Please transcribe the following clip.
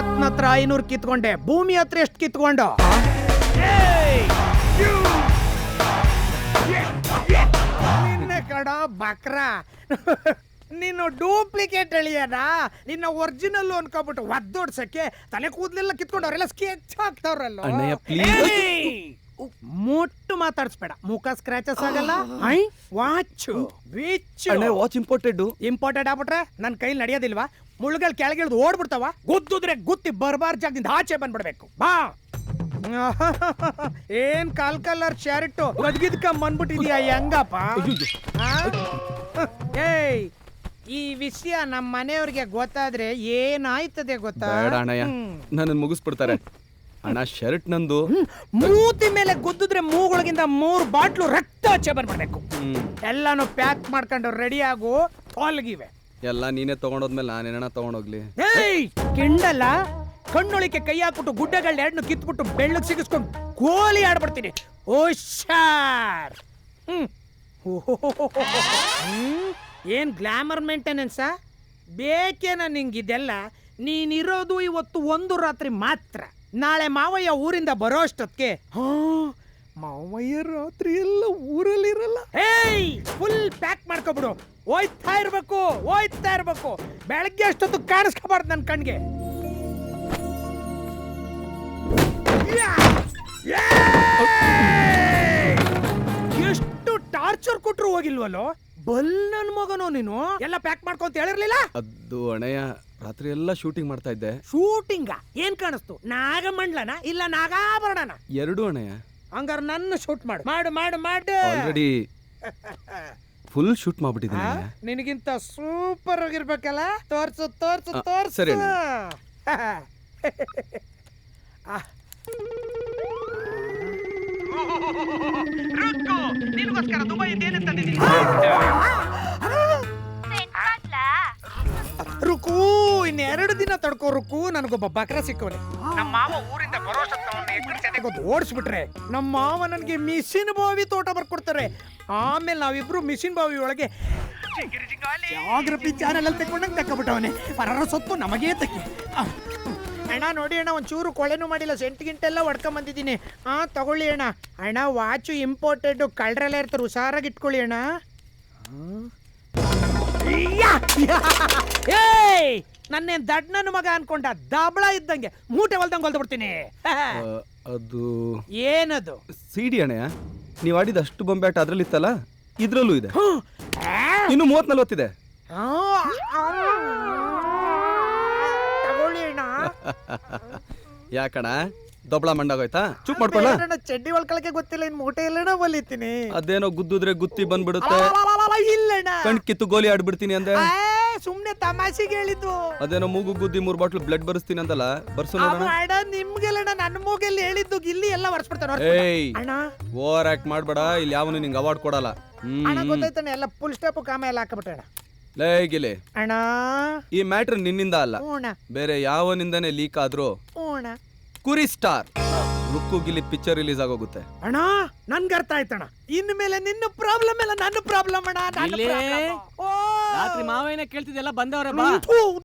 ಆತ್ನ ಹತ್ರ 500 ಕಿತ್ಕೊಂಡೆ, ಭೂಮಿ ಹತ್ರ ಎಷ್ಟು ಕಿತ್ಕೊಂಡು? ನಿನ್ನೆ ಕಡ ಬಕ್ರ, ನೀನು ಡೂಪ್ಲಿಕೇಟ್ ಎಳಿಯನ, ನಿನ್ನ ಒರಿಜಿನಲ್ ಅನ್ಕೊಬಿಟ್ಟು ಒದ್ದೋಡ್ಸಕ್ಕೆ ತಲೆ ಕೂದಲೆಲ್ಲ ಕಿತ್ಕೊಂಡು ಅವರೆಲ್ಲ ಸ್ಕೆಚ್ ಹಾಕ್ತಾವ್ರಲ್ಲ. ಮುಟ್ಟು ಮಾತಾಡ್ಸ್ಬೇಡ, ಮುಖ ಸ್ಕ್ರಾಚಸ್ ಆಗಲ್ಲ. ವಾಚ್ ವಾಚ್ ಇಂಪೋರ್ಟೆಡ್ ಆಗ್ಬಿಟ್ರೆ ನನ್ನ ಕೈಲಿ ನಡೆಯೋದಿಲ್ವಾ? ಮುಳುಗಲ್ ಕೆಳಗಿಳಿದು ಓಡ್ಬಿಡ್ತಾವ, ಗುದ್ದುದ್ರೆ ಗುತ್ತಿ ಬರ್ಬಾರ್ ಜಾಗದಿಂದ ಆಚೆ ಬಂದ್ಬಿಡ್ಬೇಕು. ಬಾ. ಏನ್ ಕಲರ್ ಶರ್ಟ್ ಗದ್ಗಿದ್ಕ ಬಂದ್ಬಿಟ್ಟಿದ್ಯಾ ಹೆಂಗಪ್ಪ? ಏಯ್, ಈ ವಿಷಯ ನಮ್ಮ ಮನೆಯವ್ರಿಗೆ ಗೊತ್ತಾದ್ರೆ ಏನಾಯ್ತದೆ ಗೊತ್ತಾ? ನನ್ನ ಮುಗಿಸ್ಬಿಡ್ತಾರೆ ಅಣ್ಣ. ಶರ್ಟ್ ನಂದು ಮೂತಿ ಮೇಲೆ ಗುದ್ದಿದ್ರೆ ಮೂಗೊಳಗಿಂದ 3 ಬಾಟ್ಲು ರಕ್ತ ಆಚೆ ಬಂದ್ಬಿಡ್ಬೇಕು. ಎಲ್ಲಾನು ಪ್ಯಾಕ್ ಮಾಡ್ಕೊಂಡು ರೆಡಿ ಆಗು, ಹೊಲ್ಗಿವೆ ಎಲ್ಲ ನೀನೇ ತಗೊಂಡೋದ್ಮೇಲೆ ನಾನೇನ ತಗೊಂಡೋಗ್ಲಿ? ಏಯ್ ಕಿಂಡಲ್ಲ, ಕಣ್ಣೊಳಿಕೆ ಕೈ ಹಾಕ್ಬಿಟ್ಟು ಗುಡ್ಡಗಳನ್ನ 2 ಕಿತ್ಬಿಟ್ಟು ಬೆಳ್ಳಗ್ ಸಿಗಿಸ್ಕೊಂಡು ಗೋಲಿ ಆಡ್ಬಿಡ್ತೀನಿ. ಓಶಾರ್. ಏನ್ ಗ್ಲಾಮರ್ ಮೇಂಟೆನೆನ್ಸ ಬೇಕೇನ ನಿಂಗಿದೆಲ್ಲ? ನೀನಿರೋದು ಇವತ್ತು ಒಂದು ರಾತ್ರಿ ಮಾತ್ರ. ನಾಳೆ ಮಾವಯ್ಯ ಊರಿಂದ ಬರೋ ಅಷ್ಟೊತ್ತಿಗೆ ಮಾವಯ್ಯ ರಾತ್ರಿ ಎಲ್ಲ ಊರಲ್ಲಿರಲ್ಲ. ಏಯ್, ಫುಲ್ ಪ್ಯಾಕ್ ಮಾಡ್ಕೊಬಿಡು. ಹೋಯ್ತಾ ಇರ್ಬೇಕು. ಬೆಳಗ್ಗೆ ಅಷ್ಟೊತ್ತು ಕಾಣಿಸ್ಕೋಬಾರ್ದು ನನ್ನ ಕಣ್ಗೆ. ಎಷ್ಟು ಟಾರ್ಚರ್ ಕೊಟ್ರು ಹೋಗಿಲ್ವಲ್ಲೋ? ಬಲ್ ನನ್ ಮಗನೋ ನೀನು. ಎಲ್ಲ ಪ್ಯಾಕ್ ಮಾಡ್ಕೊಂತ ಹೇಳಿರ್ಲಿಲ್ಲ? ಅದು ಅಣ್ಣಯ್ಯ, ರಾತ್ರಿ ಎಲ್ಲ ಶೂಟಿಂಗ್ ಮಾಡ್ತಾ ಇದ್ದೆ. ಶೂಟಿಂಗ ಏನ್ ಕಾಣಿಸ್ತು? ನಾಗಮಂಡ್ಲನ ಇಲ್ಲ ನಾಗಾಭರಣನ? ಎರಡು ಅಣ್ಣಯ್ಯ. ಹಂಗಾರ ನನ್ನ ಶೂಟ್ ಮಾಡು. ಆಲ್ರೆಡಿ ಫುಲ್ ಶೂಟ್ ಮಾಡ್ಬಿಟ್ಟಿದ್ದೀನಿ. ನಿನಗಿಂತ ಸೂಪರ್ ಆಗಿರ್ಬೇಕಲ್ಲ? ತೋರ್ಸು. ಸರಿ. ರುಕು, ಇನ್ನು2 ದಿನ ತಡ್ಕೋ ರುಕು. ನನಗೊಬ್ಬ ಬಕ್ರ ಸಿಕ್ಕವನೆ. ನಮ್ಮ ಮಾವ ಊರಿಂದ ಬರೋಷ್ಟೊತ್ತು ಓಡಿಸ್ಬಿಟ್ರೆ ನಮ್ಮ ಮಾವ ನನಗೆ ಮಿಷಿನ್ ಬಾವಿ ತೋಟ ಬರ್ಕೊಡ್ತಾರೆ. ಆಮೇಲೆ ನಾವಿಬ್ರು ಮಿಷಿನ್ ಬಾವಿ ಒಳಗೆ ಜಾಗ್ರಫಿ ಚಾನೆಲ್ ಅಲ್ಲಿ ತಕೊಂಡಂಗೆ ತಕ್ಕೊಬಿಟ್ಟವನೆ. ಪರರ ಸೊತ್ತು ನಮಗೇ ತಕ್ಕಿ. ಅಣ್ಣ ನೋಡಿ ಅಣ್ಣ, ಒಂಚೂರು ಕೊಳೆನೂ ಮಾಡಿಲ್ಲ, ಸೆಂಟಿಗಿಂಟೆಲ್ಲ ಹೊಡ್ಕೊಂಡ್ ಬಂದಿದ್ದೀನಿ. ತಗೊಳ್ಳಿ ಅಣ್ಣ. ಅಣ್ಣ ವಾಚು ಇಂಪೋರ್ಟೆಡ್, ಕಳ್ರೆಲ್ಲ ಇರ್ತಾರೆ, ಹುಷಾರಾಗಿ ಇಟ್ಕೊಳ್ಳಿ ಅಣ್ಣ. ಏಯ್, ನನ್ನೇನ್ ದಡ್ ನನ್ನ ಮಗ ಅನ್ಕೊಂಡ? ದಬಳ ಇದ್ದಂಗೆ ಮೂಟೆ ಹೊಲ್ದಂಗೆ ಹೊಲ್ದ್ಬಿಡ್ತೀನಿ. ಅದು ಏನದು? ಸಿಡಿ ಅಣ್ಣಯ್ಯ, ನೀವ್ ಆಡಿದ ಅಷ್ಟು ಬೊಂಬ್ಯಾಟ ಅದ್ರಲ್ಲಿ ಇತ್ತಲ್ಲ, ಇದ್ರಲ್ಲೂ ಇದೆ. ಇನ್ನು 30-40 ಇದೆ. ತಗೊಳ್ಳಿ ಅಣ್ಣ. ಯಾಕಣ ದೊಬ್ಳ ಮಂಡಾಗೋಯ್ತಾ? ಚುಪ್ ಮಾಡ್ಕೊಳ್ಳ. ಚಡ್ಡಿ ಹೊಲ್ಕೊಳಕ್ಕೆ ಗೊತ್ತಿಲ್ಲ, ಇನ್ ಮೂಟೆ ಎಲ್ಲಣ್ಣ ಹೊಲಿತೀನಿ. ಅದೇನೋ ಗುದ್ದುದ್ರೆ ಗುತ್ತಿ ಬಂದ್ಬಿಡುತ್ತೆ. ಇಲ್ಲಣ್ಣ, ಕಣ್ ಕಿತ್ತು ಗೋಲಿ ಆಡ್ಬಿಡ್ತೀನಿ ಅಂದೆ. ಸುಮ್ನೆ ತಮಾಷೆಗೆ ಹೇಳಿದ್ದು. ಅದೇನೋ ಮೂಗು ಗುದ್ದಿ 3 ಬಾಟ್ಲು ಬ್ಲಡ್ ಬರ್ಸ್ತೀನಿ ಅಂದಲ್ಲ, ಬರ್ಸು ನೋಡೋಣ. ನಿಮ್ಗೆಲ್ಲಣ್ಣ, ನನ್ನ ಮೂಗೆಲ್ಲಿ ಹೇಳಿದ್ದು, ಇಲ್ಲಿ ಎಲ್ಲ ಬರ್ಸ್ಬಿಡ್ತಾನೆ. ಏಯ್, ಓವರ್ ಆಕ್ಟ್ ಮಾಡ್ಬೇಡ, ಇಲ್ಲಿ ಯಾವನು ನಿಂಗೆ ಅವಾರ್ಡ್ ಕೊಡಲ್ಲ. ಗೊತ್ತಾಯ್ತಾನೆ, ಎಲ್ಲ ಫುಲ್ ಸ್ಟಾಪ್ ಕಾಮ ಎಲ್ಲ ಹಾಕಬಿಟ್ಟಣ. ಲೇಗಿಲೆ ಅಣ್ಣ, ಈ ಮ್ಯಾಟ್ರ್ ನಿನ್ನಿಂದ ಅಲ್ಲ, ಬೇರೆ ಯಾವನಿಂದಾನೆ ಲೀಕ್ ಆದ್ರೂ ಕುರಿ ಸ್ಟಾರ್ ರುಕ್ಕು ಗಿಲಿ ಪಿಕ್ಚರ್ ರಿಲೀಸ್ ಆಗೋಗುತ್ತೆ. ಅಣ್ಣ, ನನ್ಗೆ ಅರ್ಥ ಆಯ್ತಣ್ಣ. ಇನ್ಮೇಲೆ ನಿನ್ನ ಪ್ರಾಬ್ಲಮ್ ಎಲ್ಲ ನನ್ನ ಪ್ರಾಬ್ಲಮ್ ಅಣ್ಣ. ರಾತ್ರಿ ಮಾವೇನ ಕೇಳ್ತಿದ್ದೆಲ್ಲ ಬಂದವ್ರೆ ಬಾ.